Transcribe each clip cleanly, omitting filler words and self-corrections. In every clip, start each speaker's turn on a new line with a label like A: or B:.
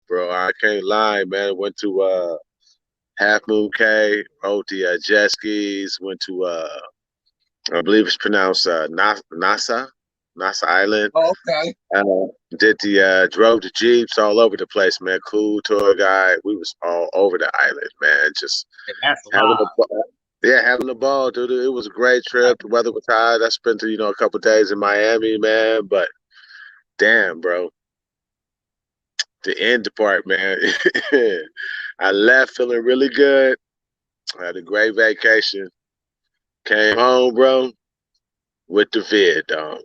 A: bro. I can't lie, man. Went to Half Moon Cay, rode the jet skis, went to I believe it's pronounced Nasa Island.
B: Oh, okay.
A: Did the drove the jeeps all over the place, man. Cool tour guide. We was all over the island, man. Just
B: And that's
A: having a
B: live.
A: yeah, having a ball, dude. It was a great
B: Right.
A: trip. The weather was hot. I spent a couple days in Miami, man. But damn, bro, the end part, man. I left feeling really good. I had a great vacation. Came home, bro, with the vid, dog.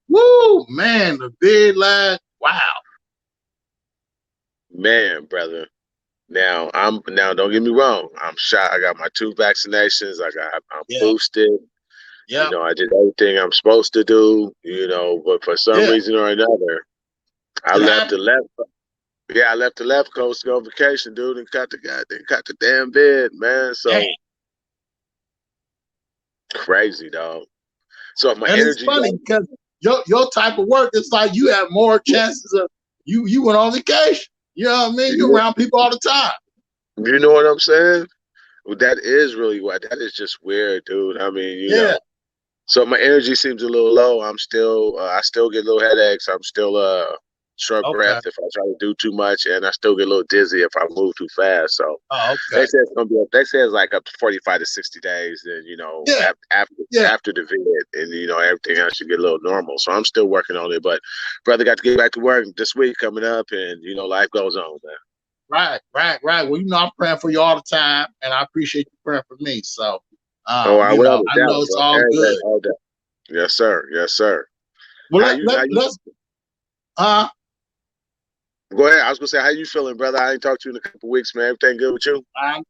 B: Woo, man, the big lag. Wow.
A: Man, brother. Now don't get me wrong. I'm shot. I got my 2 vaccinations. I'm
B: Yeah.
A: boosted.
B: Yeah.
A: I did everything I'm supposed to do, but for some
B: Yeah.
A: reason or another, I
B: It
A: left the
B: happened.
A: left yeah, I left the left coast to go on vacation, dude, and cut the damn bed, man.
B: Dang.
A: So crazy, dog. So if my
B: And it's
A: energy
B: funny
A: got
B: because your type of work, it's like you have more chances of you went on vacation. You know what I mean? You're
A: you
B: around people all the time.
A: know what I'm saying? Well, that is really what that is just weird, dude. I mean,
B: Yeah.
A: so my energy seems a little low. I still get little headaches. I'm still short breath
B: Okay.
A: if I try to do too much, and I still get a little dizzy if I move too fast. So
B: Oh,
A: they
B: okay.
A: say it's gonna be. They say it's like up to 45 to 60 days, and
B: Yeah.
A: after
B: Yeah.
A: after the vid, and everything else should get a little normal. So I'm still working on it, but brother got to get back to work this week coming up, and life goes on, man.
B: Right. Well, I'm praying for you all the time, and I appreciate you praying for me. So,
A: Oh, I without a
B: I
A: doubt,
B: know it's
A: bro.
B: all
A: Every day,
B: good.
A: all day. Yes, sir. Yes, sir.
B: Well,
A: How you? How you?
B: let's uh
A: Go ahead. I was gonna say, how you feeling, brother? I ain't talked to you in a couple weeks, man. Everything good with you?
B: um,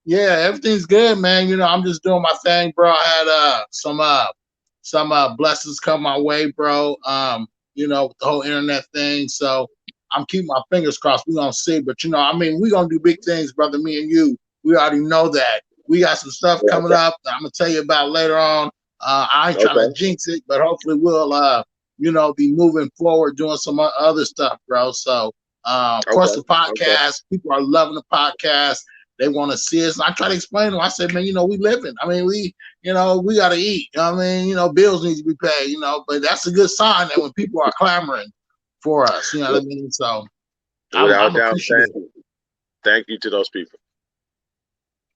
B: yeah, everything's good, man. I'm just doing my thing, bro. I had some blessings come my way, bro. With the whole internet thing. So I'm keeping my fingers crossed. We're gonna see. But we're gonna do big things, brother. Me and you. We already know that. We got some stuff
A: Yeah,
B: coming
A: okay.
B: up that I'm gonna tell you about later on. I ain't trying to
A: Okay.
B: jinx it, but hopefully we'll be moving forward doing some other stuff, bro. So of course
A: Okay.
B: the
A: Okay.
B: podcast, people are loving the podcast. They want to see us. And I try to explain to them. I said, man, we living. I mean, we got to eat. Bills need to be paid, but that's a good sign that when people are clamoring for us, you know what I mean? So
A: Without
B: I'm
A: doubt,
B: appreciative.
A: thank you to those people.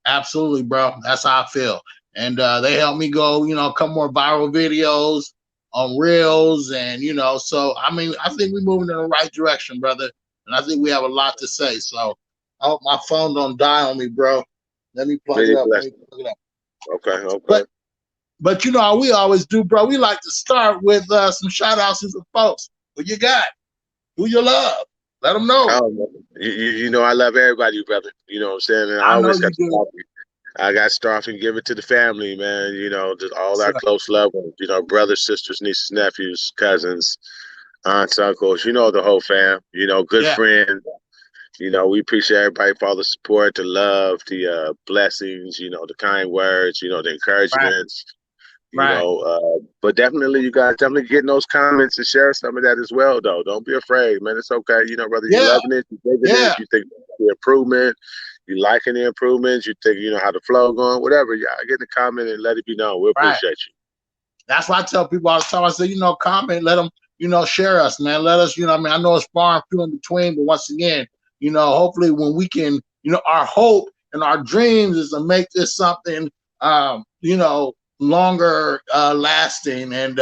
B: Absolutely, bro. That's how I feel. And they helped me go, come more viral videos on Reels. And, so, I think we're moving in the right direction, brother. And I think we have a lot to say. So I hope my phone don't die on me, bro. Let me plug it
A: Many
B: up.
A: blessings. Okay. Okay.
B: But how we always do, bro. We like to start with some shout outs to some folks. Who you got? Who you love? Let them know.
A: Oh, I love everybody, brother. You know what I'm saying? And I
B: I know
A: always got
B: you
A: to
B: do.
A: stop. I got to start and give it to the family, man. Just all our
B: So,
A: close loved ones. Brothers, sisters, nieces, nephews, cousins, aunts, uncles. The whole fam. Good
B: yeah,
A: friends. We appreciate everybody for all the support, the love, the blessings, the kind words, the
B: right,
A: encouragements,
B: right,
A: but definitely you guys definitely getting those comments and share some of that as well, though. Don't be afraid, man. It's okay. Whether you're
B: yeah,
A: loving it, you digging it,
B: yeah.
A: you think the improvement, you liking the improvements, you think, how the flow going, whatever. Yeah, get in the comment and let it be known. We
B: Right.
A: appreciate you.
B: That's why I tell people all the time. I say, comment, let them, share us, man. Let us, I know it's far and few in between, but once again, hopefully when we can, our hope and our dreams is to make this something, longer lasting and,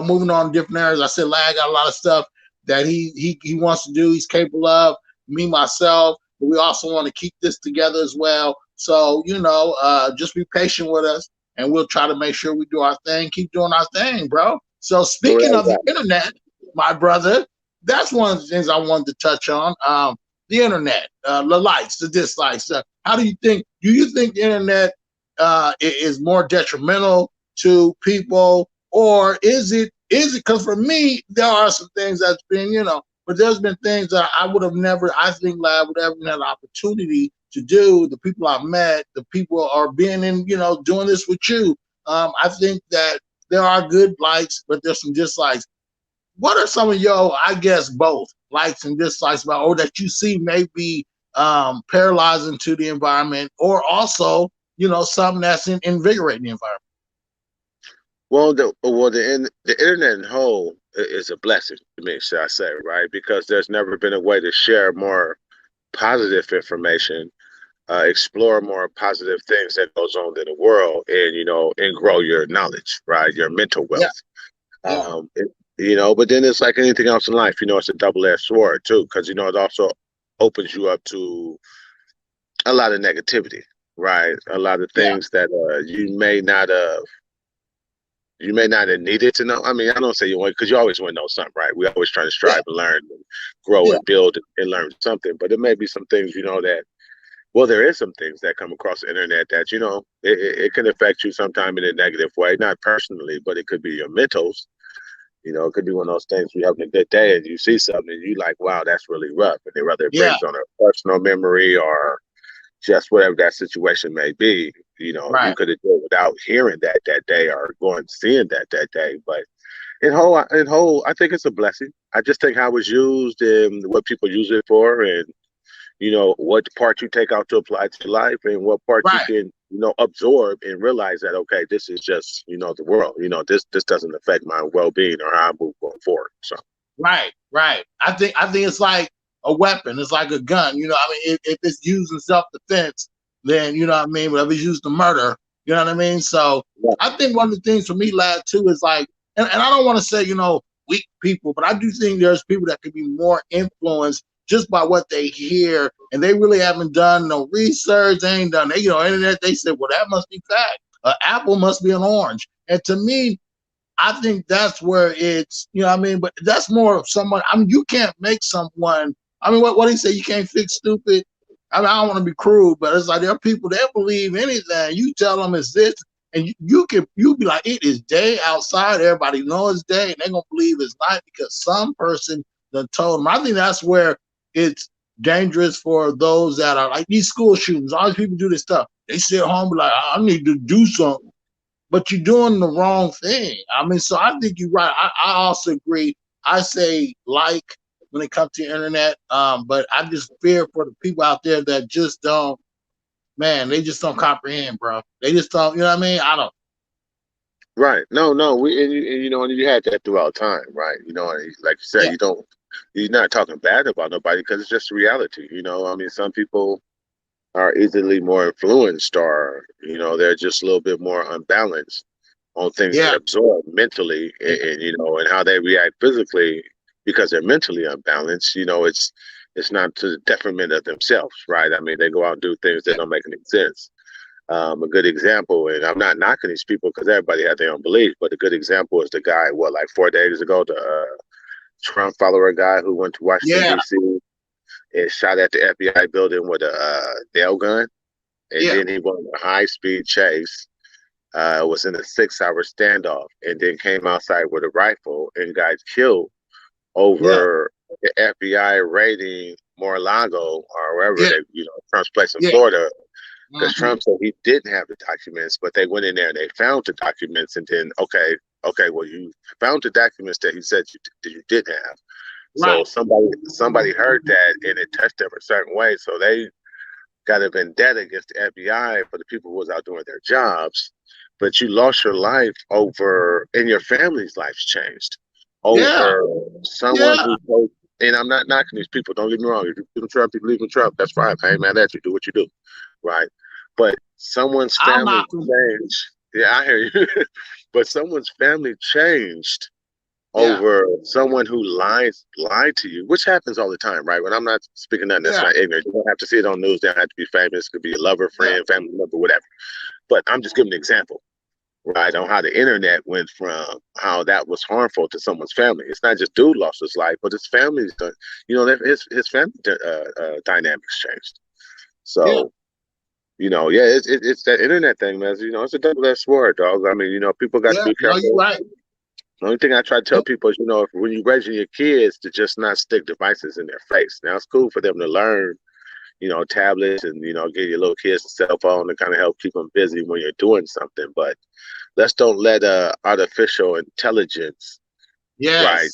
B: moving on different areas. I said, Lag got a lot of stuff that he wants to do. He's capable of, me, myself, but we also want to keep this together as well. So, just be patient with us and we'll try to make sure we do our thing, keep doing our thing, bro. So speaking of the internet, my brother, that's one of the things I wanted to touch on. The internet, the likes, the dislikes. How do you think the internet is more detrimental to people, or is it, because for me, there are some things that's been, but there's been things that I would have never, I think Lab would ever had an opportunity to do. The people I've met, the people are being in, doing this with you. I think that there are good likes, but there's some dislikes. What are some of your, I guess both, likes and dislikes about, or that you see may be paralyzing to the environment, or also, something that's invigorating the environment.
A: Well, the internet in whole is a blessing to me, should I say, right? Because there's never been a way to share more positive information, explore more positive things that goes on in the world, and and grow your knowledge, right? Your mental
B: Yeah,
A: wealth.
B: yeah,
A: Um, it, but then it's like anything else in life, it's a double-edged sword too, because it also opens you up to a lot of negativity, right? A lot of
B: yeah,
A: things that you may not have needed to know. I mean, I don't say you want, because you always want to know something, right? We always try to
B: yeah,
A: strive and learn and grow
B: yeah,
A: and build and learn something. But it may be some things, that, well, there is some things that come across the internet that, it can affect you sometime in a negative way, not personally, but it could be your mentals. It could be one of those things you're having a good day and you see something and you like, wow, that's really rough. And then whether it
B: yeah.
A: brings on a personal memory or just whatever that situation may be, you
B: Right,
A: could have done without hearing that day or going seeing that day. But in whole, I think it's a blessing. I just think how it's used and what people use it for, and what part you take out to apply to life, and what part you
B: right.
A: can absorb and realize that, okay, this is just the world. This doesn't affect my well-being or how I move going forward. So
B: Right, right. I think it's like a weapon. It's like a gun. I mean, if it's used in self defense, then you know what I mean. Whatever it's used to murder, you know what I mean. So
A: yeah.
B: I think one of the things for me, lad, too, is like, and I don't want to say weak people, but I do think there's people that could be more influenced just by what they hear, and they really haven't done no research. They ain't done, internet. They said, well, that must be fact. Apple must be an orange, and to me, I think that's where it's, what I mean? But that's more of someone, I mean, you can't make someone, I mean, what do you say? You can't fix stupid. I mean, I don't want to be crude, but it's like there are people that believe anything. You tell them it's this, and you be like, it is day outside. Everybody knows it's day, and they're going to believe it's night because some person done told them. I think that's where it's dangerous for those that are like these school shootings. All these people do this stuff. They sit home and be like, I need to do something, but you're doing the wrong thing. I mean, so I think you're right. I also agree. I say like when it comes to the internet, but I just fear for the people out there that just don't, man, they just don't comprehend, bro. They just don't, you know what I mean? I don't.
A: Right. No, no. And you had that throughout time, right? And like you said,
B: Yeah,
A: you're not talking bad about nobody because it's just reality. I mean, some people are easily more influenced, or they're just a little bit more unbalanced on things they
B: yeah,
A: absorb mentally, and how they react physically because they're mentally unbalanced. It's not to the detriment of themselves, right? I mean, they go out and do things that don't make any sense. A good example, and I'm not knocking these people because everybody had their own belief, but a good example is the guy, like 4 days ago, the Trump follower guy who went to Washington,
B: yeah,
A: D.C. and shot at the FBI building with a nail gun, and
B: yeah,
A: then he went on a high-speed chase. Was in a 6-hour standoff, and then came outside with a rifle and got killed
B: yeah,
A: over the FBI raiding Mar-a-Lago or wherever
B: yeah,
A: they, Trump's place in
B: yeah.
A: Florida, because
B: Mm-hmm.
A: Trump said he didn't have the documents, but they went in there and they found the documents, and then okay, well, you found the documents that he said you did have. So
B: Right.
A: somebody heard that and it touched them a certain way, so they got a vendetta against the FBI for the people who was out doing their jobs. But you lost your life over, and your family's life's changed
B: Yeah,
A: over someone
B: yeah.
A: who told. And I'm not knocking these people. Don't get me wrong. If you believe in Trump, you believe in Trump. That's fine. I ain't mad at you. Do what you do, right? But someone's
B: I'll
A: family
B: knock them.
A: changed. Yeah, I hear you. But someone's family changed
B: Yeah,
A: over someone who lied to you, which happens all the time, right? When I'm not speaking nothing that's
B: yeah,
A: not ignorant. You don't have to see it on news. They don't have to be famous. It could be a lover,
B: yeah,
A: friend, family member, whatever. But I'm just giving an example, right, on how the internet went from how that was harmful to someone's family. It's not just dude lost his life, but his family's done. His family dynamics changed.
B: yeah.
A: So yeah, it's that internet thing, man. It's a double-edged sword, dog. I mean, people got to
B: Yeah.
A: be
B: No, you're
A: careful.
B: right.
A: The only thing I try to tell people is, if when you're raising your kids, to just not stick devices in their face. Now, it's cool for them to learn, tablets and, give your little kids a cell phone to kind of help keep them busy when you're doing something. But let's don't let artificial intelligence, right,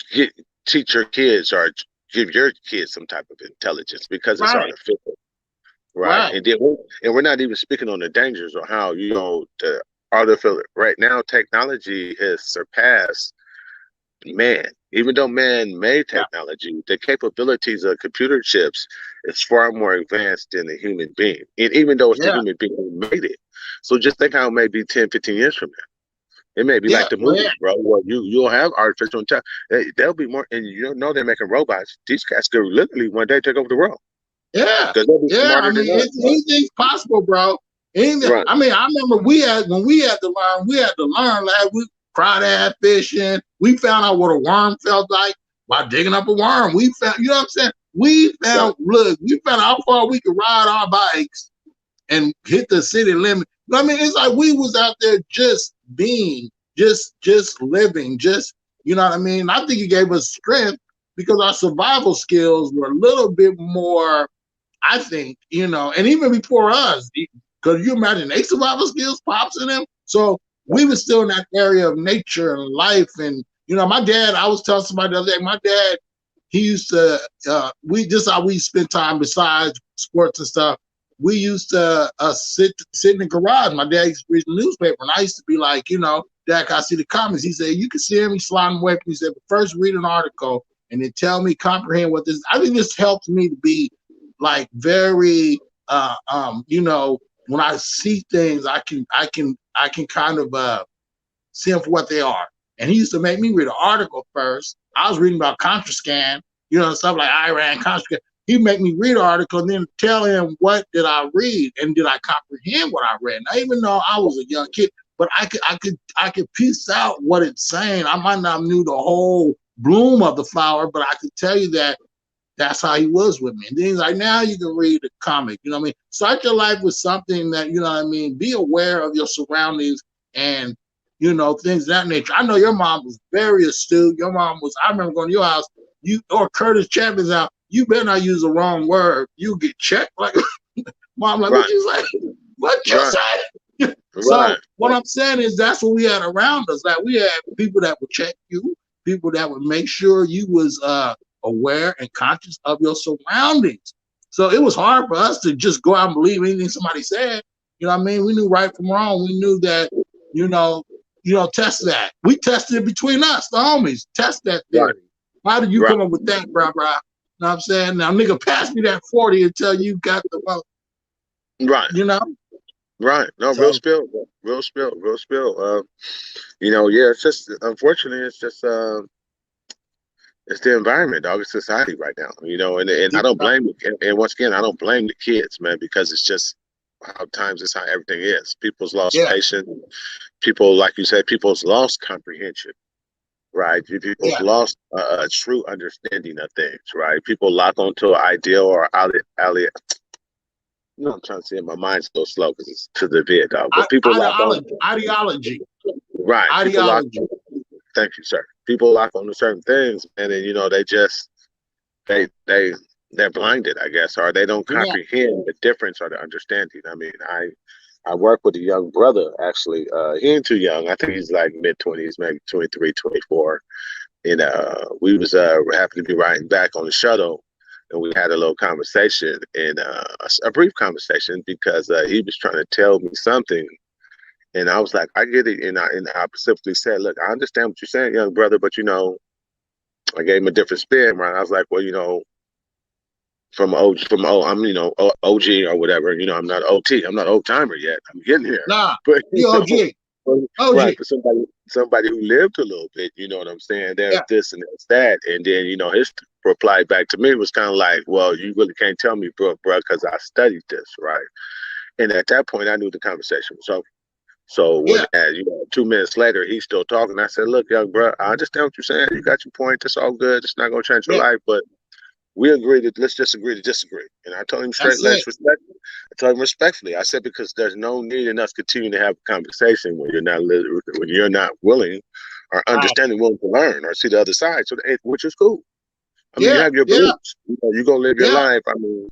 B: Yes.
A: get teach your kids or give your kids some type of intelligence because it's
B: Right,
A: artificial, right?
B: right.
A: And we're not even speaking on the dangers or how the artificial right now technology has surpassed man. Even though man made
B: Yeah,
A: technology, the capabilities of computer chips is far more advanced than a human being. And even though it's the
B: yeah,
A: human being who made it. So just think how it may be 10, 15 years from now. It may be
B: yeah,
A: like the
B: well, yeah,
A: movies, bro. Well, you'll have artificial intelligence. They'll be more, and you don't know they're making robots. These guys could literally one day take over the world
B: yeah,
A: because they'll be
B: yeah. I
A: smarter
B: mean,
A: than us, bro.
B: anything's possible, bro. Anything.
A: Right.
B: I mean, I remember when we had to learn. We had to learn. Like we crawdad fishing. We found out what a worm felt like by digging up a worm. We found, you know what I'm saying? We
A: Right.
B: found. Look, we found how far we could ride our bikes and hit the city limit. I mean, it's like we was out there just being, just living, just you know what I mean. I think it gave us strength because our survival skills were a little bit more. I think and even before us, because you imagine they survival skills, pops in them. So we were still in that area of nature and life, and my dad. I was telling somebody the other day, my dad, he used to. We just how we spend time besides sports and stuff we used to sit in the garage. My dad used to read the newspaper, and I used to be like, Dad, I see the comments. He said, you can see him, he's sliding away. He said, but first read an article and then tell me, comprehend what this. I think this helps me to be like very, when I see things, I can kind of see them for what they are. And he used to make me read an article first. I was reading about Contrascan, stuff like Iran, Contrascan. He'd make me read an article and then tell him what did I read and did I comprehend what I read. Now, even though I was a young kid, but I could piece out what it's saying. I might not knew the whole bloom of the flower, but I could tell you that that's how he was with me. And then he's like, now you can read the comic. You know what I mean? Start your life with something that, you know what I mean? Be aware of your surroundings and, things of that nature. I know your mom was very astute. Your mom was, I remember going to your house, or Curtis Chapman's house, you better not use the wrong word. You get checked. Like, mom, like, what
A: Right.
B: you say? What you
A: Right.
B: say? So
A: Right.
B: what I'm saying is that's what we had around us. Like we had people that would check you, people that would make sure you was aware and conscious of your surroundings. So it was hard for us to just go out and believe anything somebody said. You know what I mean? We knew right from wrong. We knew that, test that. We tested it between us, the homies. Test that
A: Right.
B: theory. How did you
A: Right.
B: come up with that, bro? You know what I'm saying? Now, nigga, pass me that 40 until you got the,
A: Right.
B: you know?
A: Right. No, real
B: So,
A: spill. Bro. Real spill. Real spill. Yeah, it's just unfortunately it's the environment, dog. It's society right now. And I don't
B: yeah,
A: blame and once again I don't blame the kids, man, because it's just how times is how everything is. People's lost
B: yeah,
A: patience. People, like you said, people's lost comprehension. Right, people's
B: yeah.
A: lost a true understanding of things. Right, people lock onto an ideal or I'm trying to say my mind's so slow because it's to the vid, dog. But people lock on.
B: Ideology.
A: Right, people lock.
B: Ideology.
A: Thank you, sir. People lock on to certain things, and then they just they're blinded, I guess, or they don't
B: Yeah.
A: comprehend the difference or the understanding. I mean, I work with a young brother actually. He ain't too young. I think he's like mid-20s, maybe 23, 24. And we was happened to be riding back on the shuttle, and we had a little conversation, and a brief conversation because he was trying to tell me something, and I was like, I get it, and I specifically said, look, I understand what you're saying, young brother, but I gave him a different spin, right? I was like, well, I'm OG or whatever. I'm not OT. I'm not old timer yet. I'm getting here,
B: Nah,
A: but
B: you OG.
A: but- right.
B: OG.
A: For somebody who lived a little bit, you know what I'm saying? There's
B: Yeah.
A: this and there's that, and then his reply back to me was kind of like, well, you really can't tell me, bro, because I studied this, right? And at that point, I knew the conversation was over. So when,
B: Yeah.
A: 2 minutes later, he's still talking. I said, "Look, young bro, I understand what you're saying. You got your point. It's all good. It's not gonna change your
B: Yeah.
A: life, but we agree that let's just agree to disagree." And I told him straight,
B: That's it.
A: let's respect. I told him respectfully. I said because there's no need in us continuing to have a conversation when you're not willing or
B: Right.
A: understanding, willing to learn or see the other side. So, which is cool. I mean, you
B: Yeah.
A: have your
B: Yeah.
A: beliefs. You're gonna live your
B: Yeah.
A: life. I mean,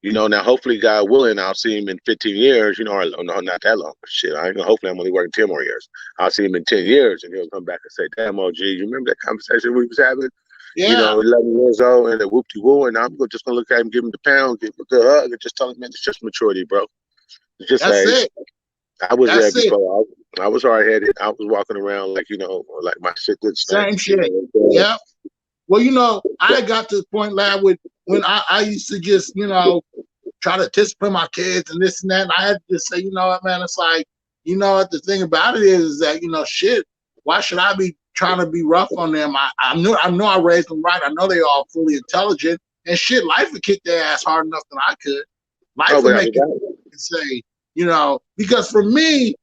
A: now hopefully, God willing, I'll see him in 15 years, or no, not that long. Shit, I ain't gonna, hopefully I'm only working 10 more years. I'll see him in 10 years and he'll come back and say, damn, OG, you remember that conversation we was having?
B: Yeah,
A: 11 years old and a whoop-de-woo, and I'm just gonna look at him, give him the pound, give him a good hug, and just tell him, man, it's just maturity, bro. It's just
B: that's
A: age.
B: it.
A: I was there
B: That's it.
A: before. I was hard headed. I was walking around like like my shit didn't stink.
B: Same shit. Yeah. Well, I got to the point, lad, with when I used to just, try to discipline my kids and this and that. And I had to just say, you know what, man, it's like, what the thing about it is that, shit, why should I be trying to be rough on them? I know I raised them right. I know they all fully intelligent. And shit, life would kick their ass hard enough than I could. Life
A: Oh,
B: would
A: but I
B: make
A: mean,
B: it say, because for me,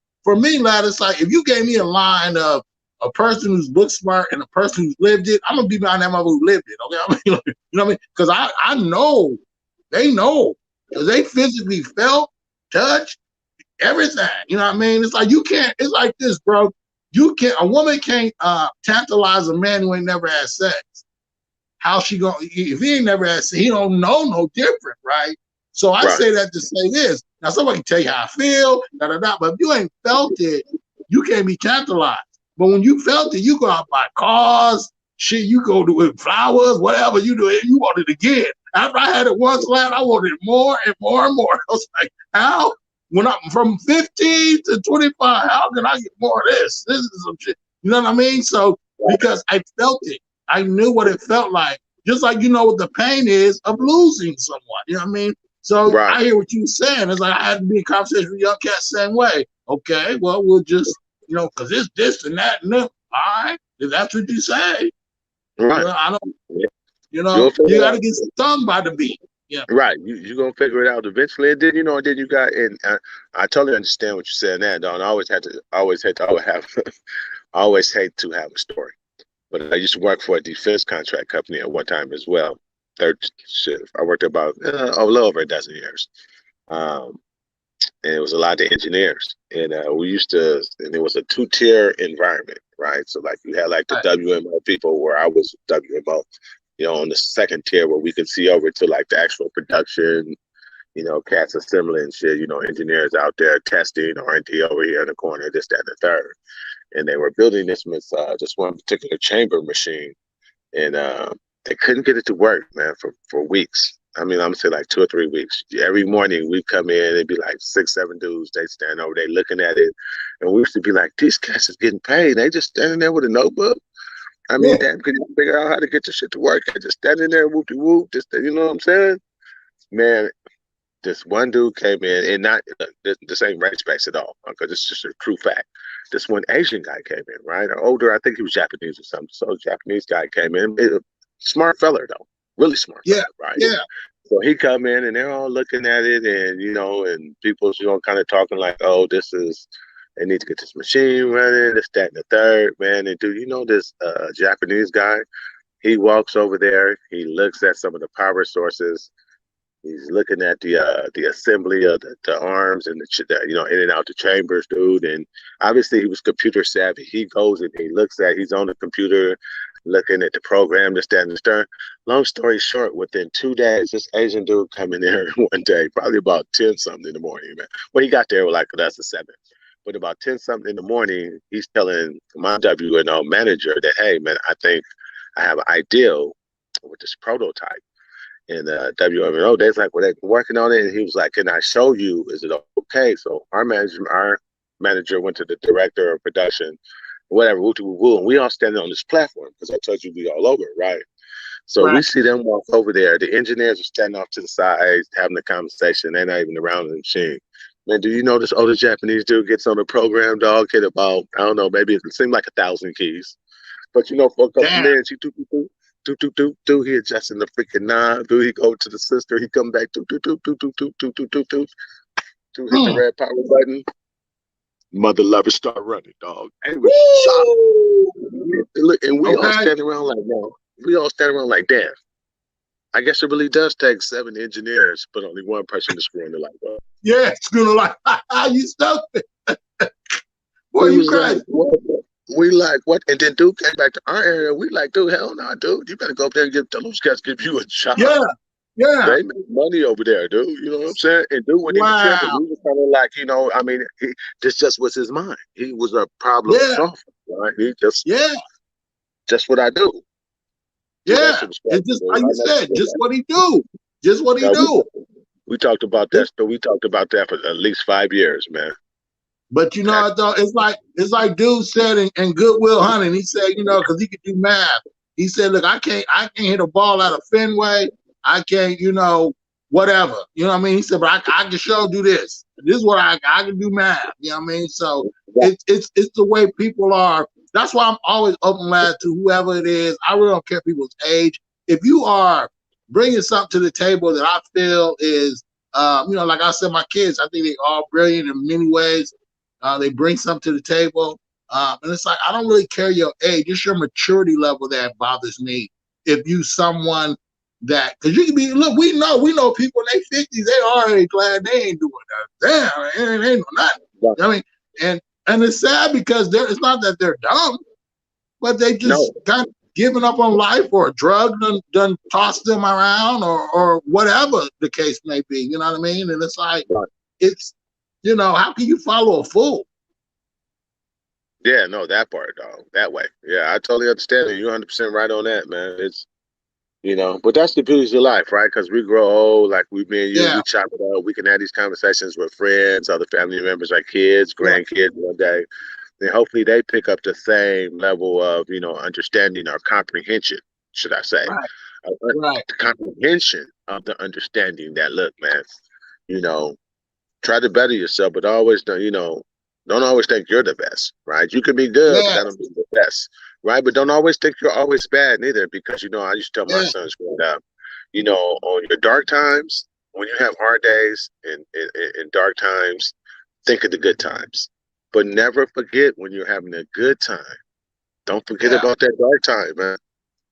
B: lad, it's like if you gave me a line of a person who's book smart and a person who's lived it, I'm gonna be behind that mother who lived it. Okay, you know what I mean? Because I know they know because they physically felt, touched, everything. You know what I mean? It's like you can't. It's like this, bro. You can't. A woman can't tantalize a man who ain't never had sex. How she gonna? If he ain't never had sex, he don't know no different, right? So I
A: right,
B: say that to say this. Now somebody can tell you how I feel, da da da. But if you ain't felt it, you can't be tantalized. But when you felt it, you go out buy cars, shit. You go do it, flowers, whatever you do. You want it again. After I had it once, lad, I wanted it more and more and more. I was like, how? When I'm from 15 to 25, how can I get more of this? This is some shit. You know what I mean? So because I felt it, I knew what it felt like. Just like what the pain is of losing someone. You know what I mean? So
A: right,
B: I hear what you're saying. It's like I had to be in conversation with young cats the same way. Okay, well, we'll just, because it's this and that and that. All right, if that's what you say.
A: right.
B: I don't,
A: Yeah. You'll
B: you
A: figure it
B: got
A: out.
B: to get stung by the beat. Yeah.
A: Right, you're gonna figure it out eventually, and then and then you got, and I totally understand what you're saying now, Don. I always had to, always have, I always hate to have a story. But I used to work for a defense contract company at one time as well. Third shift. I worked about a little over a dozen years. Um, and it was a lot of engineers. And we used to, and it was a two-tier environment, right? So like you had like the
B: Right.
A: WMO people where I was WMO, on the second tier where we could see over to like the actual production, cats assembly and shit, engineers out there testing R&D over here in the corner, this, that, and the third. And they were building this one particular chamber machine, and they couldn't get it to work, man, for weeks. I mean, I'm gonna say like 2 or 3 weeks. Every morning we come in, it'd be like 6, 7 dudes. They stand over, they looking at it, and we used to be like, "These cats is getting paid. They just standing there with a notebook. I mean,
B: Yeah.
A: damn, could you figure out how to get this shit to work? They just standing there, whoop de whoop. Just, you know what I'm saying, man?" This one dude came in, and not this ain't race based at all, because it's just a true fact. This one Asian guy came in, right? Or older, I think he was Japanese or something. So a Japanese guy came in, smart fella though, really smart
B: Yeah.
A: fella, right?
B: Yeah.
A: So he come in, and they're all looking at it, and and people's kind of talking like, oh, they need to get this machine running, this, that, and the third, man. And dude, this Japanese guy, he walks over there, he looks at some of the power sources. He's looking at the assembly of the arms and in and out the chambers, dude. And obviously he was computer savvy. He goes and he's on the computer looking at the program, this, that, and the third. Long story short, within 2 days, this Asian dude come in there one day, probably about 10 something in the morning, man. Well, he got there like that's the 7th. But about 10 something in the morning, he's telling my WNO manager that, hey man, I think I have an idea with this prototype. And WMO, they's like, well, they've been working on it. And he was like, can I show you? Is it okay? So our manager went to the director of production, whatever, woo woo woo, and we all standing on this platform because I told you we all over, right? So we
B: Right.
A: see them walk over there. The engineers are standing off to the side, having a conversation. They're not even around the machine. Man, do you know this older Japanese dude gets on the program, dog, hit about, I don't know, maybe it seemed like 1,000 keys. But for a couple
B: Damn.
A: minutes, he do. He adjusting the freaking knob. Do he go to the sister? He come back. Do hit the
B: Mm.
A: red power button. Mother lover start running, dog. And was shocked.
B: Woo!
A: And we all
B: Okay.
A: standing around like, no. We all standing around like, damn. I guess it really does take 7 engineers, but only one person to screw in the light bulb.
B: Yeah, it's gonna like you stupid. Boy,
A: We
B: you
A: was like,
B: crazy.
A: what? We like, what? And then dude came back to our area. We like, dude, hell no, dude. You better go up there and tell those guys give you a job.
B: Yeah. Yeah.
A: They make money over there, dude. You know what I'm saying? And dude wouldn't even care, but
B: Wow.
A: we was kind of like, I mean, this just was his mind. He was a problem
B: Yeah.
A: solver, right? He just
B: Yeah.
A: just what I do. Dude, that
B: Yeah,
A: shit was
B: it's just
A: flexible.
B: like you
A: Right next
B: said,
A: to
B: just what he do, just what he
A: that.
B: do.
A: We talked about that. So we talked about that for at least 5 years, man.
B: But you know,
A: That,
B: I thought it's like dude said in Goodwill Hunting. He said, you know, because he could do math. He said, look, I can't hit a ball out of Fenway. I can't, you know, whatever. You know what I mean? He said, but I can show do this. This is what I can do math. You know what I mean? So it's the way people are. That's why I'm always open minded to whoever it is. I really don't care people's age. If you are bringing something to the table that I feel is, you know, like I said, my kids, I think they are brilliant in many ways. They bring something to the table. And it's like, I don't really care your age. It's your maturity level that bothers me. If you someone that, because you can be, look, we know people in their 50s, they already glad they ain't doing that. Damn, it ain't no nothing.
A: that,
B: I mean, and it's sad because it's not that they're dumb, but they
A: no,
B: just kind of giving up on life, or a drug done tossed them around, or whatever the case may be. You know what I mean? And it's like, it's, you know, how can you follow a fool?
A: yeah, no, that part, dog. That way. Yeah, I totally understand it. You're 100% right on that, man. It's, but that's the beauty of life, right? Because we grow old, like me and you,
B: Yeah,
A: we chop it up. We can have these conversations with friends, other family members, our kids,
B: yeah,
A: grandkids one day. Then hopefully they pick up the same level of, understanding or comprehension, should I say.
B: right, right,
A: The comprehension of the understanding that, look, man, you know, try to better yourself, but always don't always think you're the best, right? You can be good, but
B: yeah,
A: that don't mean the best, right? But don't always think you're always bad neither, because I used to tell my
B: yeah,
A: sons growing up, on your dark times, when you have hard days and dark times, think of the good times, but never forget when you're having a good time. Don't forget
B: yeah,
A: about that dark time, man.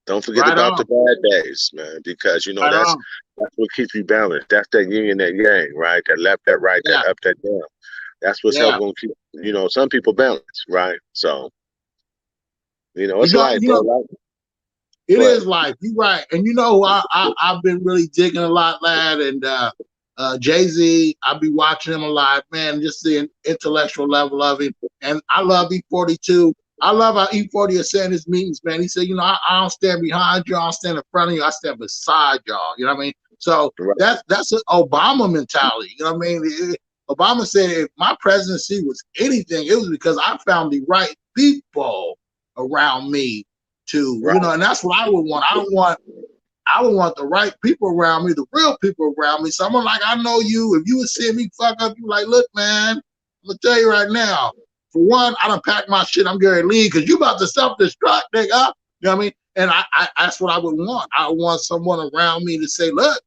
A: Don't forget
B: right
A: about the
B: on,
A: bad days, man, because
B: right
A: that's
B: on,
A: that's what keeps you balanced. That's that yin and that yang, right? That left, that right, that
B: yeah,
A: up, that down. That's what's
B: yeah.
A: helping keep some people balanced, right? So it's life,
B: You
A: bro.
B: know,
A: Life.
B: it
A: Go ahead.
B: is life. You're right. And you know, I've been really digging a lot, lad, and Jay-Z, I'll be watching him a lot, man, just the intellectual level of him. And I love E42. I love how E40 is saying his meetings, man. He said, I don't stand behind you, I don't stand in front of you, I stand beside y'all. You know what I mean? So
A: Right.
B: that's an Obama mentality. You know what I mean? Obama said if my presidency was anything, it was because I found the right people around me to,
A: Right.
B: and that's what I would want. I would want the right people around me, the real people around me. Someone like, I know you. If you would see me fuck up, you like, look, man, I'm gonna tell you right now. For one, I done packed my shit. I'm getting leave because you about to self-destruct, nigga. You know what I mean? And I that's what I would want. I want someone around me to say, look,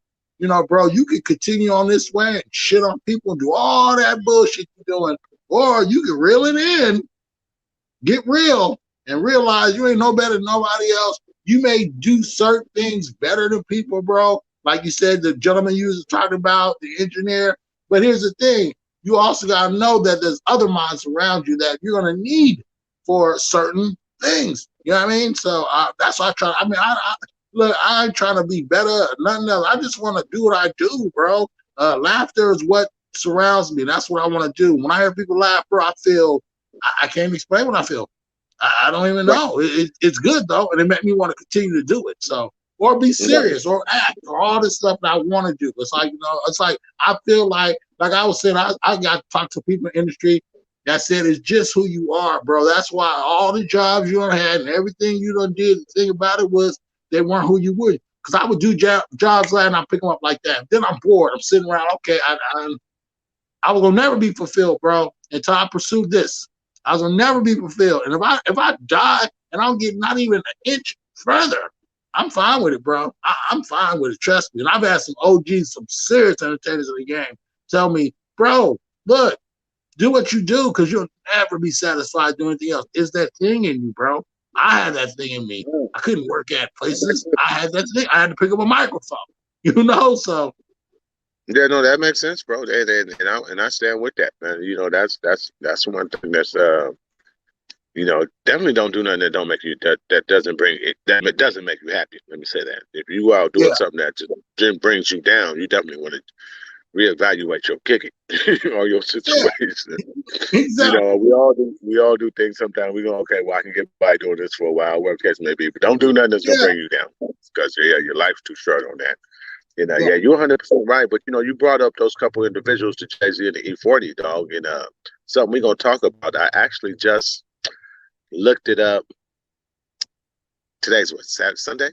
B: bro, you can continue on this way and shit on people and do all that bullshit you're doing, or you can reel it in, get real, and realize you ain't no better than nobody else. You may do certain things better than people, bro. Like you said, the gentleman you was talking about, the engineer. But here's the thing. You also got to know that there's other minds around you that you're going to need for certain things. You know what I mean? So that's what I try. I mean, look, I ain't trying to be better or nothing else. I just want to do what I do, bro. Laughter is what surrounds me. That's what I want to do. When I hear people laugh, bro, I feel I can't explain what I feel. I don't even
A: Right.
B: know. It's good though, and it made me want to continue to do it. So, or be
A: Right.
B: serious, or act, or all this stuff that I want to do. It's like it's like I feel like I was saying, I got to talk to people in the industry that said it's just who you are, bro. That's why all the jobs you done had and everything you done did. The thing about it was they weren't who you were. Because I would do jobs like and I pick them up like that. Then I'm bored. I'm sitting around. Okay, I was gonna never be fulfilled, bro, until I pursued this. I was gonna never be fulfilled. And if I die and I don't get not even an inch further, I'm fine with it, bro. I'm fine with it. Trust me. And I've had some OGs, some serious entertainers in the game, tell me, bro, look, do what you do because you'll never be satisfied doing anything else. It's that thing in you, bro. I had that thing in me. I couldn't work at places. I had that thing. I had to pick up a microphone, So
A: Yeah, no, that makes sense, bro. And I stand with that, man. That's one thing that's definitely don't do nothing that don't make you that doesn't bring it that doesn't make you happy. Let me say that. If you are
B: yeah,
A: doing something that just brings you down, you definitely want to reevaluate your kicking or your
B: Yeah,
A: situation. You
B: exactly.
A: know, we all do things sometimes. We go, okay, well, I can get by doing this for a while, whatever the case may be, but don't do nothing that's gonna
B: Yeah,
A: bring you down because yeah, your life's too short on that. You know,
B: yeah,
A: yeah, you're 100% right. But you know, you brought up those couple individuals, the Jay-Z and the E40 dog, and something we're gonna talk about. I actually just looked it up. Today's what, Saturday, Sunday?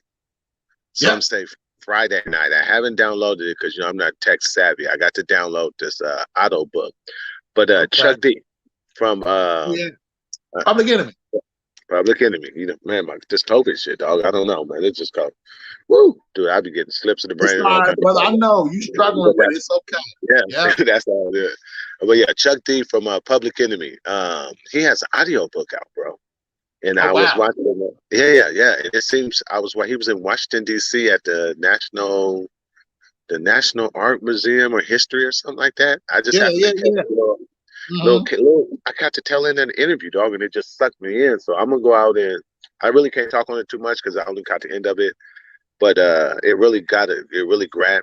B: yeah.
A: Some say Friday night. I haven't downloaded it because you know I'm not tech savvy. I got to download this auto book. But
B: Okay.
A: Chuck D from
B: Yeah.
A: uh,
B: Public Enemy.
A: Public Enemy, you know, man, my this COVID shit, dog. I don't know, man. It's just called woo, dude. I be getting slips in the
B: It's
A: brain and
B: all
A: all
B: right,
A: kinds of
B: brother.
A: stuff.
B: I know you struggling
A: But
B: with it. It's okay.
A: yeah,
B: Yeah.
A: that's all it is. But yeah, Chuck D from Public Enemy. He has an audio book out, bro. And
B: Oh
A: I was
B: wow.
A: watching. Yeah. It seems I was he was in Washington D.C. at the National Art Museum or History or something like that. I just
B: Yeah,
A: happened
B: yeah,
A: to catch
B: yeah.
A: a little,
B: Mm-hmm.
A: I got to tell in an interview, dog, and it just sucked me in. So I'm gonna go out and I really can't talk on it too much because I only caught the end of it. But it really grabbed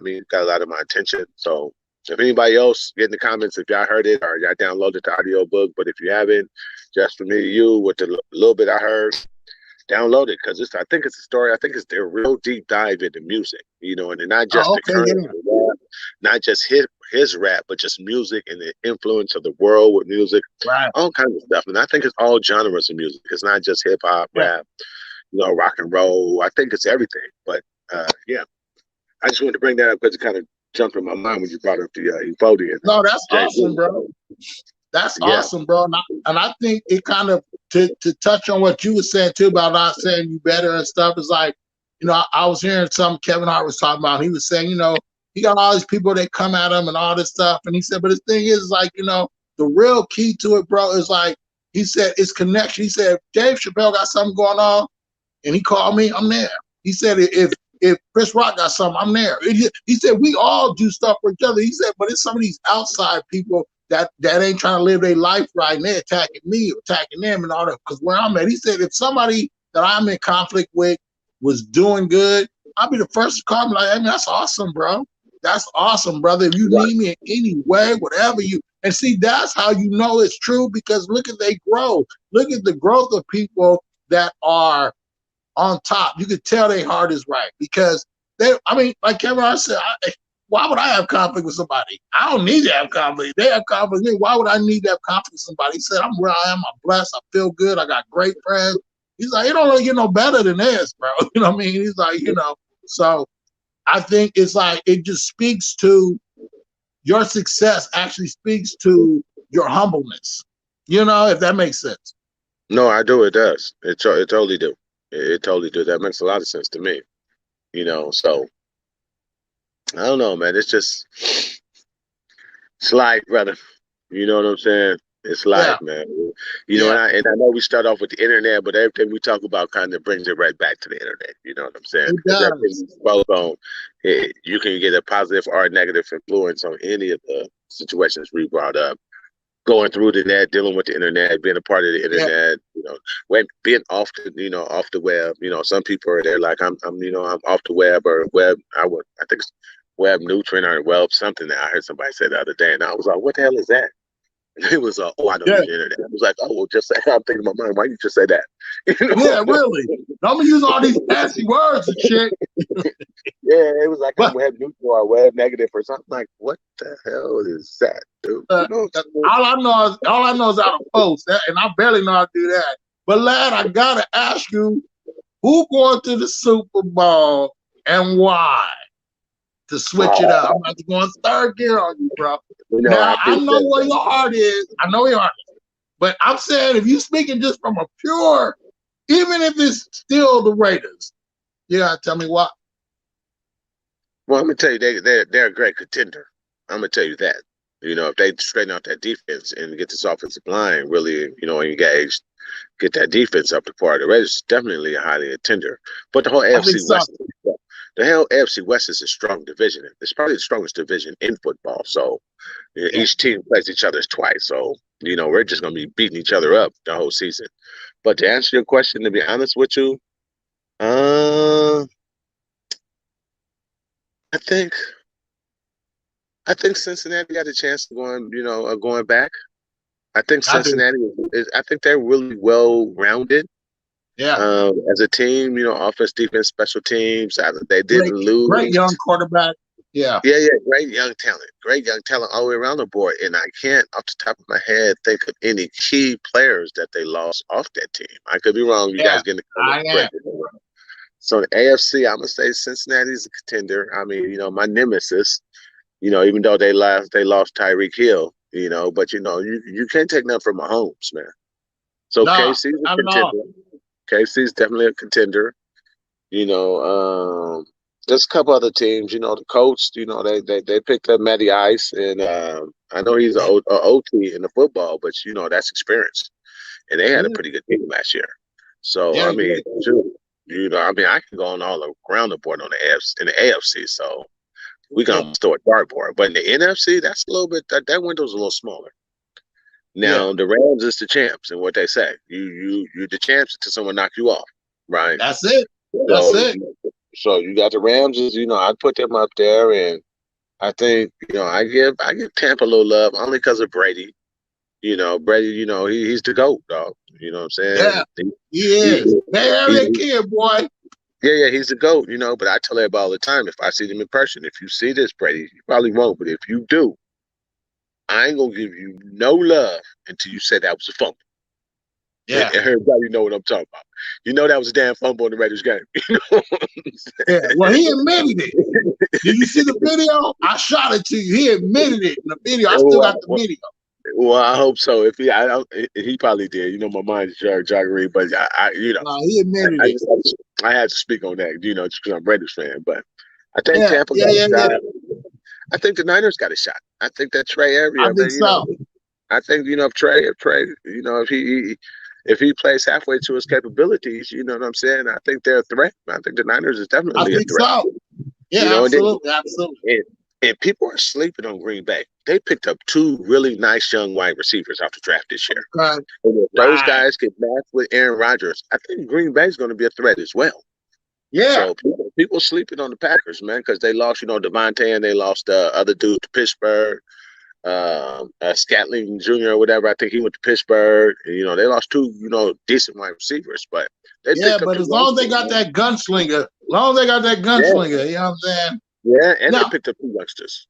A: me, got a lot of my attention. So if anybody else get in the comments if y'all heard it or y'all downloaded the audio book, but if you haven't, just for me to you with the little bit I heard, download it because I think it's a story. I think it's their real deep dive into music, you know, and not just
B: Oh,
A: the
B: okay,
A: current
B: yeah.
A: rap, not just his rap, but just music and the influence of the world with music,
B: Right.
A: all kinds of stuff. And I think it's all genres of music. It's not just hip hop,
B: Yeah.
A: rap, you know, rock and roll. I think it's everything. But yeah, I just wanted to bring that up because it kind of jumped in my mind when you brought up the Euphodia and
B: No, that's
A: Jay
B: awesome,
A: Z.
B: bro. That's
A: Yeah,
B: awesome, bro. And I think it kind of to touch on what you were saying too about not saying you better and stuff is like, I was hearing something Kevin Hart was talking about. He was saying, he got all these people that come at him and all this stuff. And he said, but the thing is like, the real key to it, bro, is like he said it's connection. He said, if Dave Chappelle got something going on and he called me, I'm there. He said if Chris Rock got something, I'm there. He said we all do stuff for each other. He said, but it's some of these outside people that ain't trying to live their life right, and they're attacking me or attacking them and all that. Because where I'm at, he said, if somebody that I'm in conflict with was doing good, I'll be the first to call me like, hey, man, that's awesome, bro. That's awesome, brother. If you
A: right.
B: need me in any way, whatever you, and see, that's how you know it's true because look at they grow. Look at the growth of people that are on top. You could tell their heart is right because I mean, like Kevin Hart said, why would I have conflict with somebody? I don't need to have conflict. They have conflict with me. Why would I need to have conflict with somebody? He said, I'm where I am. I'm blessed. I feel good. I got great friends. He's like, it don't really get no better than this, bro. You know what I mean? He's like, so I think it's like, it just speaks to your success actually speaks to your humbleness, if that makes sense.
A: No, I do. It does. It totally do. It totally do. That makes a lot of sense to me. You know, so I don't know, man. It's life, brother. You know what I'm saying? It's
B: Yeah.
A: life, man. You know,
B: Yeah.
A: and I know we start off with the internet, but everything we talk about kind of brings it right back to the internet. You know what I'm saying?
B: It
A: Because everything
B: does.
A: we spoke on, you can get a positive or a negative influence on any of the situations we brought up. Going through the net, dealing with the internet, being a part of the
B: Yeah.
A: internet, you know, when being off the web. You know, some people are there like I'm off the web or web. I think it's web nutrient or web something that I heard somebody say the other day, and I was like, what the hell is that? And it was oh, I don't
B: Yeah.
A: use the internet. I was like, oh, well, just say. I'm thinking in my mind, why you just say that? You
B: Yeah,
A: know?
B: really. I'm gonna use all these fancy words and shit.
A: Yeah, it was like I'm
B: But
A: web neutral or web negative or something. Like, what the hell is that, dude? You know what I'm saying?
B: all I know is how to post, and I barely know how to do that. But lad, I gotta ask you, who going to the Super Bowl and why? To switch it up, I'm about to go in third gear on you, bro.
A: You know, I
B: Now I know
A: appreciate
B: where
A: that.
B: your heart is. I know your heart is. But I'm saying if you speaking just from a pure, even if it's still the Raiders, you gotta tell me why.
A: Well, I'm gonna tell you, they're a great contender. I'm gonna tell you that. You know, if they straighten out that defense and get this offensive line really, you know, engaged, get that defense up to par, the Raiders is definitely a highly contender. But
B: I think so.
A: The whole AFC West is a strong division. It's probably the strongest division in football. So you know,
B: Yeah.
A: each team plays each other twice. So you know, we're just gonna be beating each other up the whole season. But to answer your question, to be honest with you, uh, I think I think Cincinnati got a chance of going back. I think
B: I do.
A: Cincinnati I think they're really well rounded
B: Yeah.
A: as a team. Offense, defense, special teams. They
B: Great,
A: didn't
B: great
A: lose.
B: young quarterback. Yeah.
A: Yeah, yeah, great young talent all the way around the board. And I can't, off the top of my head, think of any key players that they lost off that team. I could be wrong. You
B: Yeah.
A: guys get in the
B: I
A: comments,
B: am.
A: correct me if I'm wrong. So the AFC, I'm gonna say Cincinnati's a contender. I mean, my nemesis. Even though they lost Tyreek Hill. But you can't take nothing from Mahomes, man. So
B: No,
A: KC's a
B: not at all.
A: contender. KC's definitely a contender. There's a couple other teams. The Colts. They picked up Matty Ice, and I know he's a OT in the football, but that's experience, and they had a
B: Yeah,
A: pretty good team last year. So
B: yeah,
A: I
B: they
A: mean,
B: did.
A: shoot, I can go on all around the board on the AFC. So we can
B: Yeah,
A: almost throw a dartboard, but in the NFC, that's a little bit that window's a little smaller.
B: yeah.
A: Now the Rams is the champs, and what they say, you're the champs until someone knock you off, right?
B: That's it. That's
A: So
B: it.
A: so you got the Rams is I'd put them up there, and I think I give Tampa a little love only because of Brady. Brady, he's the GOAT, dog. You know what I'm saying?
B: Yeah, he
A: He,
B: is.
A: he,
B: They have
A: he,
B: that kid, boy.
A: yeah, yeah, he's the GOAT, but I tell everybody all the time, if I see them in person, if you see this, Brady, you probably won't, but if you do, I ain't gonna give you no love until you say that was a fumble. And
B: Yeah,
A: everybody know what I'm talking about. That was a damn fumble in the Raiders game.
B: yeah. Well, he admitted it. Did you see the video? I shot it to you. He admitted it in the video. I still got the
A: well,
B: video.
A: well, I hope so. If he, I don't, he probably did. My mind is jogging, but
B: He admitted
A: I
B: it.
A: just I had to speak on that. Just because I'm a Raiders fan, but I think
B: Yeah,
A: Tampa
B: yeah,
A: got a
B: yeah, yeah.
A: shot. I think the Niners got a shot. I think that Trey
B: I
A: area,
B: think
A: man.
B: so.
A: I think if Trey, if he plays halfway to his capabilities, you know what I'm saying. I think they're a threat. I think the Niners is
B: I
A: definitely a
B: think
A: threat.
B: so. Yeah,
A: And then
B: absolutely, absolutely.
A: and people are sleeping on Green Bay. They picked up two really nice young wide receivers off the draft this year.
B: Okay.
A: And if those
B: Right.
A: guys get matched with Aaron Rodgers, I think Green Bay's going to be a threat as well.
B: Yeah.
A: So people sleeping on the Packers, man, because they lost, Devontae, and they lost the other dude to Pittsburgh, Scatling Jr. or whatever. I think he went to Pittsburgh. And, they lost two, decent wide receivers, but they
B: Yeah,
A: picked up
B: but
A: two
B: as long as they
A: youngsters,
B: got
A: man.
B: that gunslinger,
A: Yeah,
B: you know what I'm saying?
A: yeah, and they
B: Now,
A: picked up two youngsters.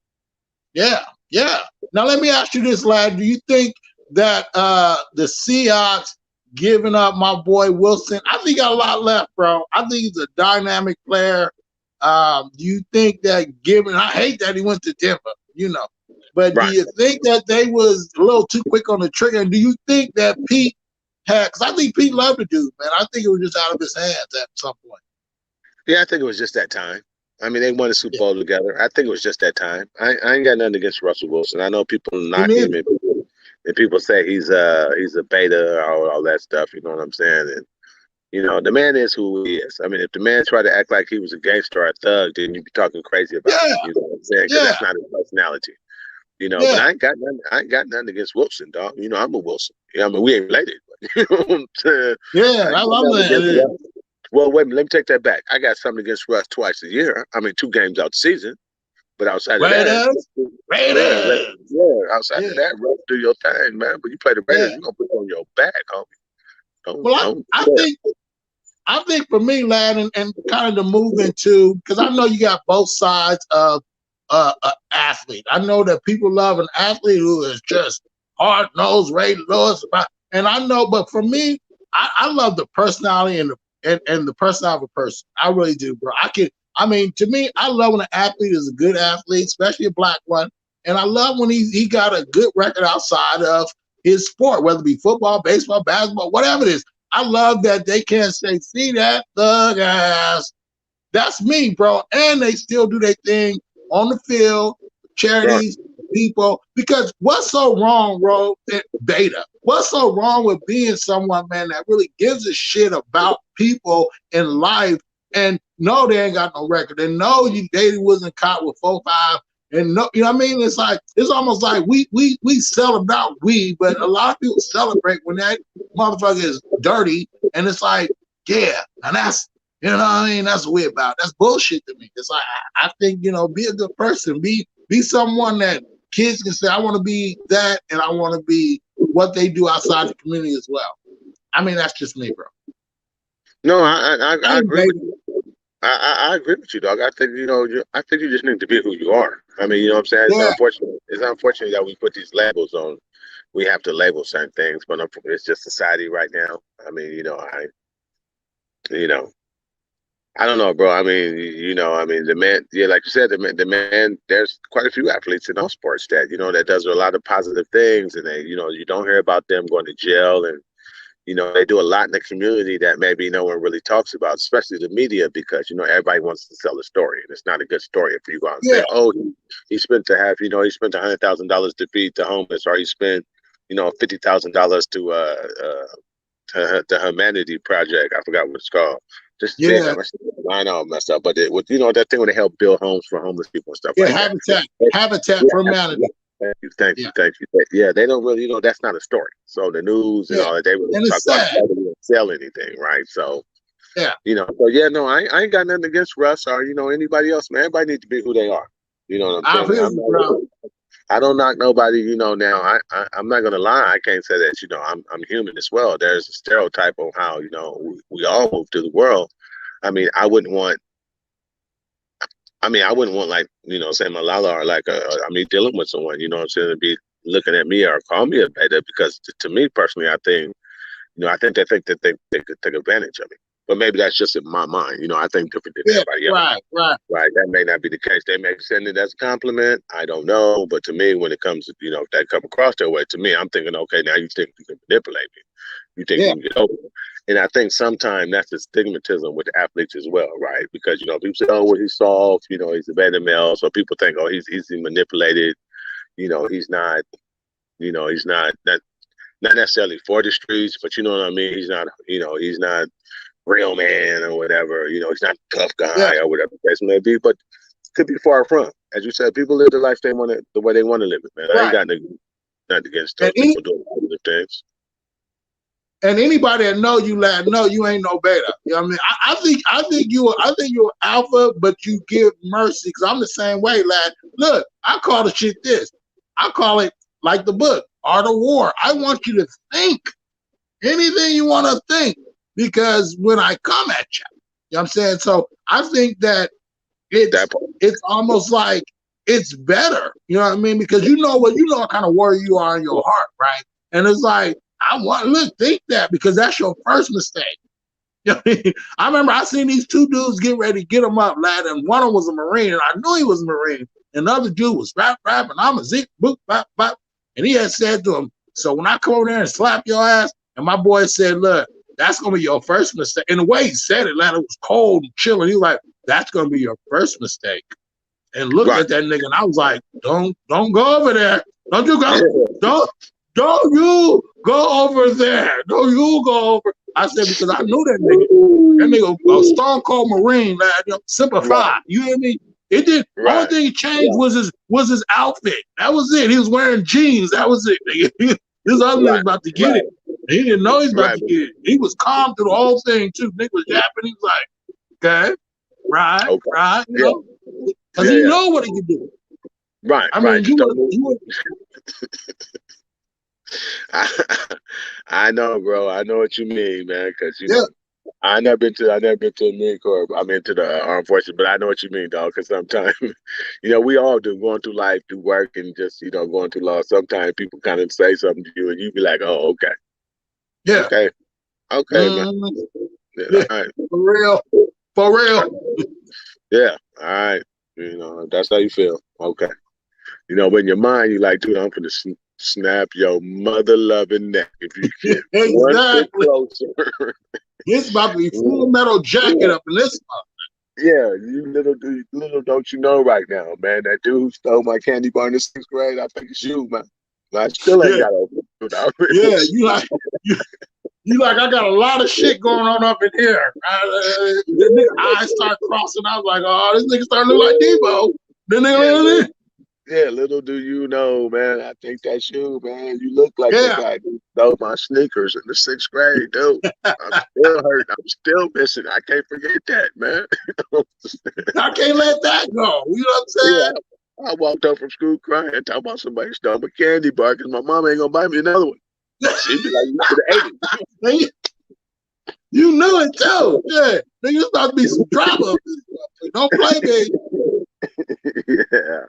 B: yeah, yeah. Now let me ask you this, lad. Do you think that the Seahawks giving up my boy Wilson? I think he got a lot left, bro. I think he's a dynamic player. Do you think that I hate that he went to Denver, but do
A: Right.
B: you think that they was a little too quick on the trigger? And do you think that Pete because I think Pete loved the dude, man. I think it was just out of his hands at some point.
A: Yeah, I think it was just that time. I mean, they won a Super
B: Yeah.
A: Bowl together. I think it was just that time. I ain't got nothing against Russell Wilson. I know people
B: Me
A: knock him
B: neither.
A: and people say he's a beta or all that stuff. You know what I'm saying? And the man is who he is. I mean, if the man tried to act like he was a gangster or a thug, then you'd be talking crazy about
B: Yeah,
A: him. You know what I'm saying? Because
B: yeah,
A: that's not his personality. But
B: yeah,
A: I ain't got nothing against Wilson, dog. I'm a Wilson. I mean, we ain't related, but you know what I'm saying?
B: yeah.
A: I ain't
B: That's
A: got
B: what I'm
A: nothing against
B: saying.
A: Russ. Well, wait a minute. Let me take that back. I got something against Russ twice a year. I mean, two games out the season. But outside of that,
B: Raiders, Raiders.
A: outside
B: Yeah,
A: of that, Russ, do your thing, man. But you play the Raiders,
B: yeah.
A: you're gonna put it on your back, homie. Don't
B: Well,
A: don't
B: I
A: yeah.
B: think for me, lad, and kind of to move into because I know you got both sides of an athlete. I know that people love an athlete who is just hard nosed, Ray Lewis, and I know, but for me, I love the personality and the personality of a person. I really do, bro. I mean, to me, I love when an athlete is a good athlete, especially a black one, and I love when he got a good record outside of his sport, whether it be football, baseball, basketball, whatever it is. I love that they can't say, "See that thug ass." That's me, bro. And they still do their thing on the field,
A: Right.
B: charities, people. Because what's so wrong, bro? Beta. What's so wrong with being someone, man, that really gives a shit about people in life and no, they ain't got no record. And no, they wasn't caught with 4-5. And no, you know what I mean? It's like it's almost like we celebrate but a lot of people celebrate when that motherfucker is dirty. And it's like, yeah, and that's you know what I mean? That's weird about it. That's bullshit to me. It's like I think, be a good person. Be someone that kids can say, I want to be that, and I want to be what they do outside the community as well. I mean, that's just me, bro.
A: No,
B: I
A: I
B: ain't
A: agree with
B: baby.
A: you. I agree with you, dog. I think I think you just need to be who you are. I mean, you know what I'm saying? It's
B: Yeah,
A: unfortunate. It's unfortunate that we put these labels on. We have to label certain things, but it's just society right now. I mean, you know, I don't know, bro. I mean, I mean, the man, yeah, like you said, the man. There's quite a few athletes in all sports that that does a lot of positive things, and they, you don't hear about them going to jail, and they do a lot in the community that maybe no one really talks about, especially the media, because everybody wants to sell a story, and it's not a good story if you go out and
B: yeah,
A: say, "Oh, he spent he spent $100,000 to feed the homeless, or he spent $50,000 to the Humanity Project. I forgot what it's called. Just did
B: yeah,
A: that. Line all messed up, but it with that thing where they help build homes for homeless people and stuff
B: yeah.
A: like that.
B: Habitat for
A: Yeah,
B: humanity.
A: thank
B: Yeah,
A: you, thank you. Yeah, they don't really, that's not a story. So the news and
B: yeah.
A: all that, they really
B: And
A: talk
B: it's
A: about
B: sad.
A: that, they don't sell anything, right? So
B: Yeah,
A: so yeah, no, I ain't got nothing against Russ or anybody else, man. Everybody needs to be who they are. You know what I'm
B: I
A: saying?
B: feel
A: I'm
B: you, bro.
A: not. I don't knock nobody, now I'm not gonna lie, I can't say that, I'm human as well. There's a stereotype on how, we all move through the world. I mean, I wouldn't want like, say Malala or like I mean dealing with someone, what I'm saying, to be looking at me or call me a beta because to me personally I think I think they think that they could take advantage of me. But maybe that's just in my mind. I think different than
B: Yeah,
A: everybody else.
B: right, right.
A: Right, that may not be the case. They may send it as a compliment. I don't know, but to me, when it comes to if that come across that way, to me, I'm thinking, okay, now you think you can manipulate me, you think
B: Yeah,
A: you can get over it. And I think sometimes that's the stigmatism with athletes as well, right? Because people say, oh, well, he's soft, he's a beta male, so people think, oh, he's easily manipulated. He's not, he's not necessarily for the streets, but you know what I mean. He's not real man or whatever. He's not a tough
B: yeah.
A: guy or whatever the case may be, but could be far from. As you said, people live the life they want to, the way they want to live it, man. I ain't
B: Right.
A: got nothing against
B: And
A: those people doing positive things.
B: anybody that know you, lad, know you ain't no beta. You know what I mean? I think you're alpha, but you give mercy. Cause I'm the same way, lad. Look, I call the shit this. I call it like the book, Art of War. I want you to think anything you want to think, because when I come at you, you know what I'm saying? So I think that
A: That
B: it's
A: part.
B: it's almost like it's better, you know what I mean? Because what kind of warrior you are in your heart, right? And it's like, think that, because that's your first mistake. You know what I mean? I remember I seen these two dudes get ready to get him up, lad, and one of them was a Marine, and I knew he was a Marine. And the other dude was rap, and I'm a zip, boop, bop, bop. And he had said to him, so when I come over there and slap your ass, and my boy said, look, that's gonna be your first mistake. And the way he said it, lad, it was cold and chilling. He was like, that's gonna be your first mistake. And looked
A: Right.
B: at that nigga, and I was like, don't go over there. Don't you go, don't you go over there. Don't you go over. I said, because I knew that nigga. That nigga, a stone cold Marine, lad, simplify.
A: Right.
B: You hear me? It did. Only
A: Right.
B: thing he changed was his outfit. That was it. He was wearing jeans. That was it. Nigga. This other nigga's
A: Right.
B: about to get
A: Right.
B: it. He didn't know he's about
A: Right.
B: to get it. He was calm through the whole thing too. Nigga was yapping. He was like, okay, right,
A: Okay.
B: right,
A: Yeah.
B: because
A: Yeah.
B: he
A: Yeah.
B: know what he can do.
A: Right.
B: I
A: Right.
B: mean,
A: Just don't move.
B: you would,
A: I know, bro. I know what you mean, man. Because
B: yeah,
A: I never been to the Marine Corps. I mean, to the armed forces, but I know what you mean, dog. Because sometimes, we all do going through life, through work, and just going through law. Sometimes people kind of say something to you, and you be like, "Oh, okay,
B: yeah,
A: okay, okay, man.
B: mm,
A: Yeah,
B: yeah,
A: all right,
B: for real, for real.
A: yeah, all right." That's how you feel. Okay. But in your mind, you like, dude, I'm gonna snap your mother loving neck if you get one foot
B: Exactly.
A: closer.
B: It's about to be full metal jacket up in this month.
A: Yeah, you little don't you know right now, man. That dude who stole my candy bar in the sixth grade, I think it's you, man. I still ain't
B: Yeah,
A: got over it. I really
B: yeah. You, you like, I got a lot of shit going on up in here. The nigga eyes start crossing. I was like, oh, this nigga starting to look like Debo. Then
A: yeah,
B: nigga,
A: little do you know, man. I think that's you, man. You look like the
B: yeah.
A: guy who stole my sneakers in the sixth grade, dude. I'm still hurt. I'm still missing. I can't forget that, man.
B: I can't let that go. You know what I'm
A: Yeah,
B: saying?
A: I walked up from school crying, talking about somebody stole my candy bar because my mom ain't gonna buy me another one. She'd be like, "You should have ate
B: you, you knew it too. Yeah, nigga, it's about to be some drama. Don't play me.
A: it." Yeah.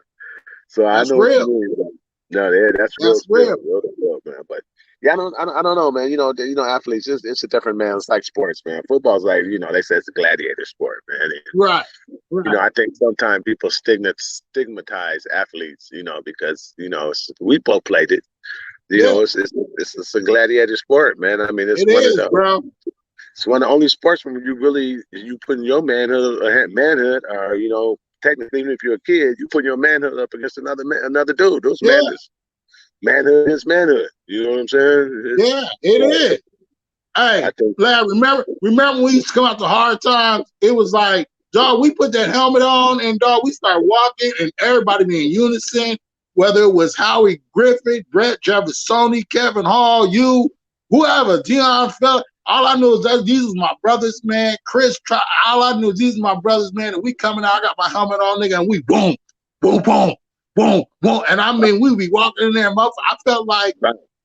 A: So I
B: That's
A: know what you
B: real.
A: mean. No, yeah, that's real
B: That's
A: spill,
B: real.
A: real, man. But yeah, I don't know, man. Athletes, it's a different man. It's like sports, man. Football's like, they say it's a gladiator sport, man. And,
B: Right. Right.
A: I think sometimes people stigmatize athletes, because we both played it.
B: Yeah,
A: It's a gladiator sport, man. I mean,
B: it is, bro.
A: it's one of the only sports when you put in your manhood, or technically, even if you're a kid, you put your manhood up against another dude. Those
B: Yeah,
A: manhood is manhood. You know what I'm saying?
B: yeah, it is. Hey,
A: I think
B: lad, remember when we used to come out the hard times? It was like, dog, we put that helmet on and dog, we start walking and everybody be in unison, whether it was Howie Griffith, Brett Jeffersoni, Kevin Hall, you, whoever, Deion Fella. All I knew is that these was my brothers, man. All I knew is these are my brothers, man. And we coming out, I got my helmet on, nigga, and we boom, boom, boom, boom, boom. And I mean, we be walking in there, motherfucker.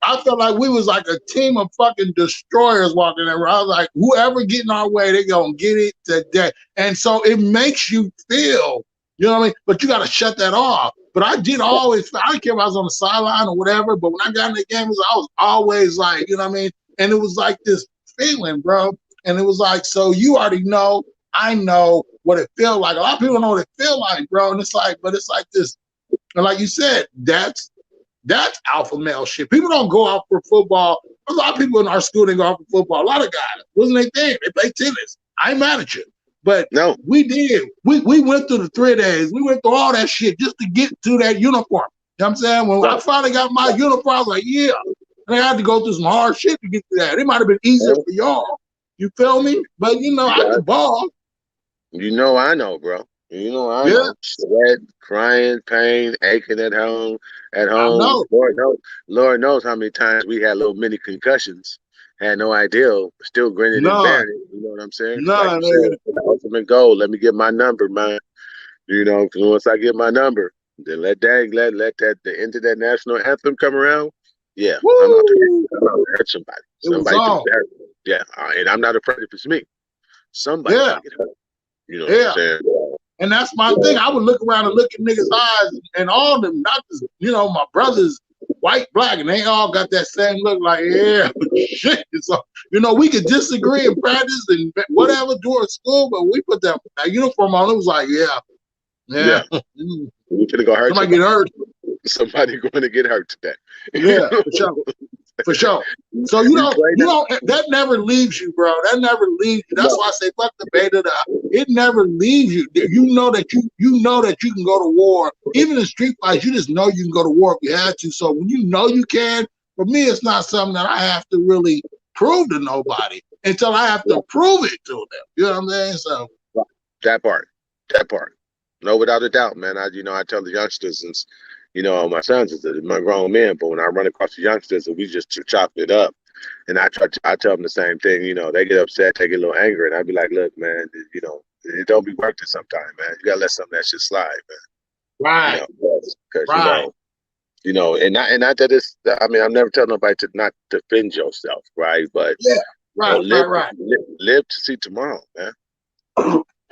B: I felt like we was like a team of fucking destroyers walking around. I was like, whoever get in our way, they gonna get it today. And so it makes you feel, you know what I mean? But you gotta shut that off. But I did always, I didn't care if I was on the sideline or whatever, but when I got in the game, I was always like, you know what I mean? And it was like this feeling, bro. And it was like, so you already know, I know what it feel like. A lot of people don't know what it feel like, bro. And it's like, but it's like this, and like you said, that's alpha male shit. People don't go out for football. A lot of people in our school didn't go out for football. A lot of guys wasn't their thing. They play tennis. I ain't mad at you, but
A: no,
B: we did. We went through the 3 days. We went through all that shit just to get to that uniform. You know what I'm saying? When I finally got my uniform, I was like, yeah. And I had to go through some hard shit to get to that. It might have been easier for y'all. You feel me? But I could ball.
A: I know, bro. I
B: Yeah,
A: know. Sweat, crying, pain, aching at
B: I
A: home.
B: know.
A: Lord knows how many times we had little mini concussions. Had no idea, still grinning and
B: None.
A: bearing it. You know what I'm saying? Like
B: None,
A: you said,
B: nigga.
A: the ultimate goal. Let me get my number, man. Because once I get my number, then let that the end of that national anthem come around. Yeah,
B: Woo!
A: I'm out to hurt somebody.
B: It was
A: Somebody to
B: on.
A: hurt. Yeah, and I'm not afraid if it's me. Somebody
B: Yeah,
A: finna get hurt. You know what I'm
B: yeah.
A: saying?
B: And that's my thing. I would look around and look at niggas' eyes and all of them, not just, my brothers, white, black, and they all got that same look like, yeah, shit. So, we could disagree in practice and whatever during school, but we put that uniform on. It was like, yeah,
A: Yeah,
B: yeah.
A: we finna go hurt
B: Somebody get hurt.
A: Somebody going to get hurt today.
B: Yeah, for sure. For sure. So that never leaves you, bro. That never leaves you. That's why I say fuck the beta. It never leaves you. You know that you can go to war. Even in street fights, you just know you can go to war if you had to. So when you know you can, for me, it's not something that I have to really prove to nobody until I have to prove it to them. You know what I'm saying? So
A: that part. No, without a doubt, man. I tell the youngsters, and my sons is my grown men, but when I run across the youngsters and we just chop it up, and I tell them the same thing. They get upset, they get a little angry, and I be like, look, man, it don't be worth it sometimes, man. You gotta let some of that shit slide, man.
B: right,
A: Because
B: right,
A: and not that it's. I mean, I'm never telling nobody to not defend yourself, right? But
B: yeah, right, right.
A: live to see tomorrow, man.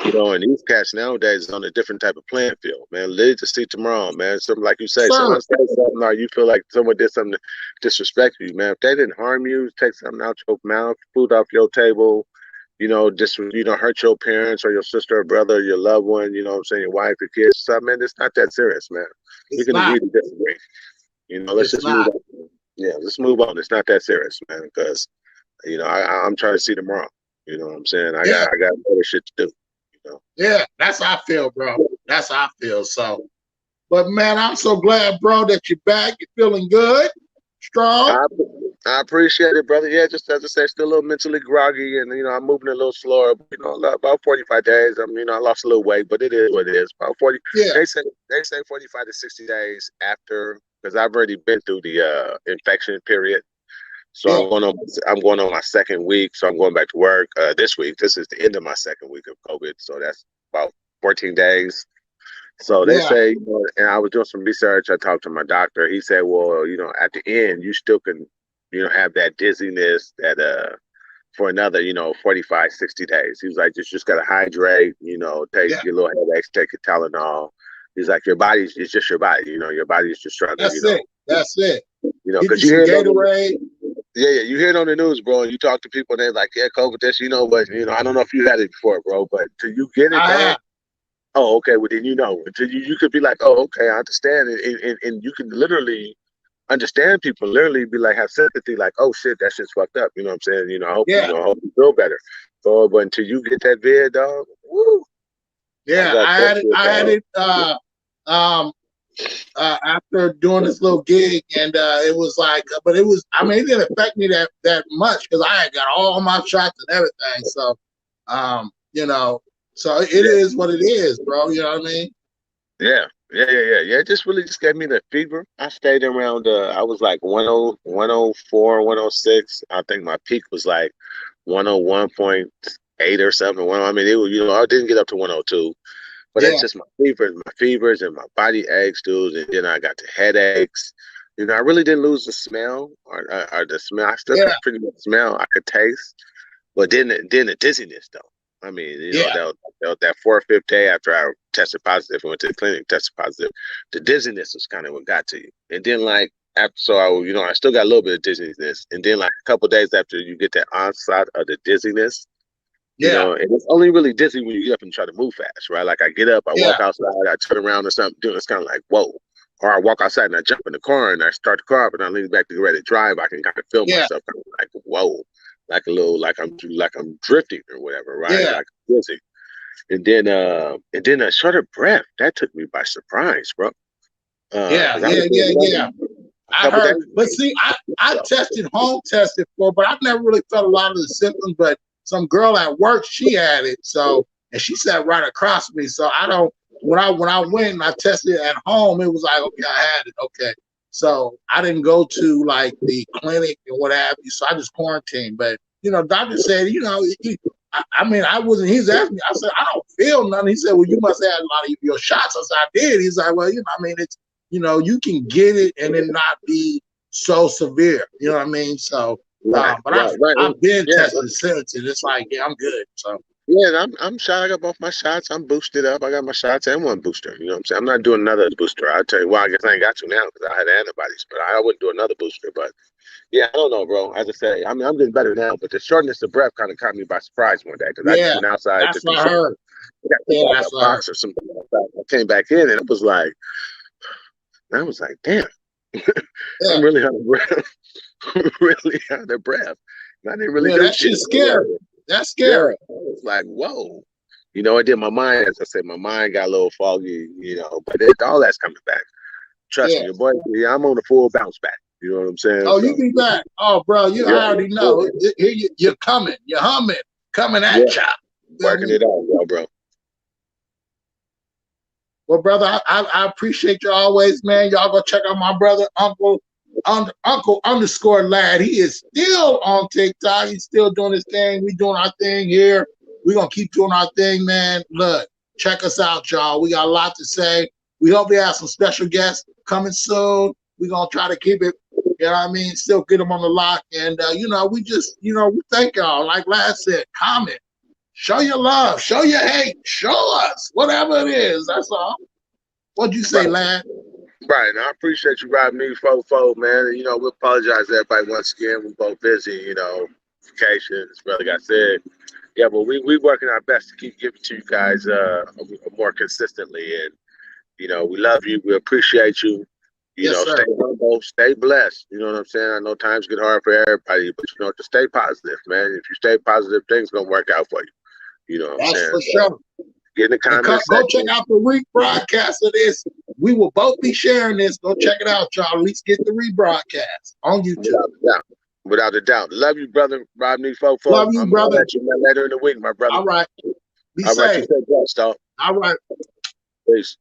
A: And these cats nowadays is on a different type of playing field, man. Live to see tomorrow, man. Something like you say,
B: Sir,
A: someone says something or you feel like someone did something to disrespect you, man. If they didn't harm you, take something out your mouth, food off your table, just hurt your parents or your sister or brother or your loved one, what I'm saying, your wife, your kids, something, man, it's not that serious, man. We
B: it's
A: can
B: not.
A: agree to disagree. Let's
B: It's
A: just move
B: not.
A: on. Yeah, let's move on. It's not that serious, man, because I'm trying to see tomorrow. You know what I'm saying?
B: Yeah.
A: I got other shit to do.
B: Yeah, that's how I feel, bro. That's how I feel. So, but man, I'm so glad, bro, that you're back. You're feeling good, strong.
A: I appreciate it, brother. Yeah, just as I said, still a little mentally groggy, and I'm moving a little slower. But, about 45 days. I lost a little weight, but it is what it is. About 40.
B: Yeah.
A: They say 45 to 60 days after, because I've already been through the infection period. So
B: yeah.
A: I'm going on my second week. So I'm going back to work this week. This is the end of my second week of COVID. So that's about 14 days. So they
B: Yeah,
A: say, and I was doing some research. I talked to my doctor. He said, well, at the end, you still can, have that dizziness that for another, 45, 60 days. He was like, just got to hydrate, take
B: yeah.
A: your little headaches, take your Tylenol. He's like, your body's, it's just your body, your body's just struggling,
B: That's it. That's it. Get you
A: because you
B: some
A: hear it on the,
B: Gatorade.
A: yeah, you hear it on the news, bro, and you talk to people, and they're like, yeah, COVID this, but, I don't know if you had it before, bro, but till you get it,
B: I
A: dog,
B: have.
A: oh, okay, well, then until you could be like, oh, okay, I understand, and you can literally understand people, literally be like, have sympathy, like, oh shit, that shit's fucked up. You know what I'm saying?
B: Yeah,
A: I hope you feel better. So, but until you get that vid, dog, woo, I
B: yeah.
A: got
B: I
A: that
B: had it.
A: shit,
B: I had
A: dog.
B: it. Um, After doing this little gig, and it was like, but it was. I mean, it didn't affect me that much because I had got all my shots and everything. So, you know, so it
A: Yeah,
B: is what it is, bro. You know what I mean?
A: yeah. It just really just gave me the fever. I stayed around. I was like 104, 106. I think my peak was like 101.8 or something. Well, I mean, it was, I didn't get up to 102. But that's
B: Yeah,
A: just my fevers and my body aches, dude. And then I got the headaches. I really didn't lose the smell or the smell. I still
B: yeah,
A: could pretty much smell. I could taste, but then the dizziness though. I mean,
B: yeah,
A: that fourth, fifth day after I tested positive and went to the clinic, tested positive, the dizziness was kind of what got to you. And then like after, so I still got a little bit of dizziness. And then like a couple of days after you get that onslaught of the dizziness,
B: yeah,
A: and it's only really dizzy when you get up and try to move fast, right? Like I get up, I
B: yeah,
A: walk outside, I turn around or something, it's kind of like, whoa. Or I walk outside and I jump in the car and I start the car up and I lean back to get ready to drive. I can kind of feel
B: yeah,
A: myself kind of like, whoa, like a little, like I'm drifting or whatever, right?
B: yeah,
A: Like dizzy. And then a short of breath, that took me by surprise, bro.
B: yeah,
A: Because I was
B: yeah,
A: doing
B: yeah, yeah.
A: a
B: I
A: couple
B: heard,
A: days.
B: but see, I tested home tested for, but I've never really felt a lot of the symptoms. But some girl at work, she had it, so and she sat right across me. So I don't. When I went and I tested at home, it was like, okay, I had it. Okay, so I didn't go to like the clinic and what have you. So I just quarantined. But doctor said, I mean, I wasn't. He's asking me. I said, I don't feel nothing. He said, well, you must have had a lot of your shots. I said, I did. He's like, well, I mean, it's you can get it and it not be so severe. You know what I mean? So,
A: Right,
B: but
A: right, right.
B: I've been
A: Yeah,
B: tested since, and it's like, yeah, I'm good. So,
A: yeah, and I'm shot. I got both my shots. I'm boosted up. I got my shots and one booster. You know what I'm saying? I'm not doing another booster. I'll tell you why. I guess I ain't got to now because I had antibodies, but I wouldn't do another booster. But yeah, I don't know, bro. As I say, I mean, I'm getting better now, but the shortness of breath kind of caught me by surprise one day because I just
B: yeah,
A: went outside to
B: that's
A: do
B: what I
A: something.
B: heard.
A: I got
B: Yeah,
A: like
B: that's
A: a
B: what I heard.
A: box or something outside. I came back in and it was like, I was like, damn, I'm
B: Yeah,
A: really out of breath. Really out of breath. And I didn't really
B: yeah,
A: do
B: that
A: shit.
B: shit's scary. That's
A: Yeah,
B: scary.
A: I was like, whoa. It did my mind, as I said, my mind got a little foggy, but all that's coming back. Trust
B: Yeah.
A: me, boy, yeah, I'm on the full bounce back. You know what I'm saying?
B: Oh, you
A: So,
B: be back. Oh, bro, you
A: yeah,
B: already know. Here you're coming. You're humming. Coming
A: yeah,
B: at ya. Feel
A: working
B: me?
A: it out, bro.
B: Well, brother, I appreciate you always, man. Y'all go check out my brother, Uncle underscore lad. He is still on TikTok. He's still doing his thing. We doing our thing here. We're gonna keep doing our thing, man. Look, check us out, y'all. We got a lot to say. We hope we have some special guests coming soon. We're gonna try to keep it, you know what I mean, still get them on the lock. And we just, we thank y'all. Like Lad said, comment. Show your love, show your hate, show us whatever it is. That's all. What'd you say,
A: Right,
B: lad?
A: right. And I appreciate you, ROBNEE44, man. And, we apologize to everybody once again. We're both busy, vacations, brother. Like I said, yeah, but we working our best to keep giving to you guys more consistently. And we love you. We appreciate you.
B: Yes,
A: Stay
B: sir.
A: humble, stay blessed. You know what I'm saying? I know times get hard for everybody, but to stay positive, man. If you stay positive, things gonna work out for you. You know what I'm
B: That's
A: saying?
B: for
A: So
B: sure.
A: get in the
B: And
A: comment
B: go check
A: section.
B: out the rebroadcast of this. We will both be sharing this. Go check it out, y'all. At least get the rebroadcast on YouTube.
A: Without a doubt. Without a doubt. Love you, brother. ROBNEE44.
B: Love you,
A: I'm gonna
B: brother.
A: let you know later in the week, my brother.
B: All right. Be
A: All right, you
B: safe.
A: stay blessed, dog.
B: All right.
A: Peace.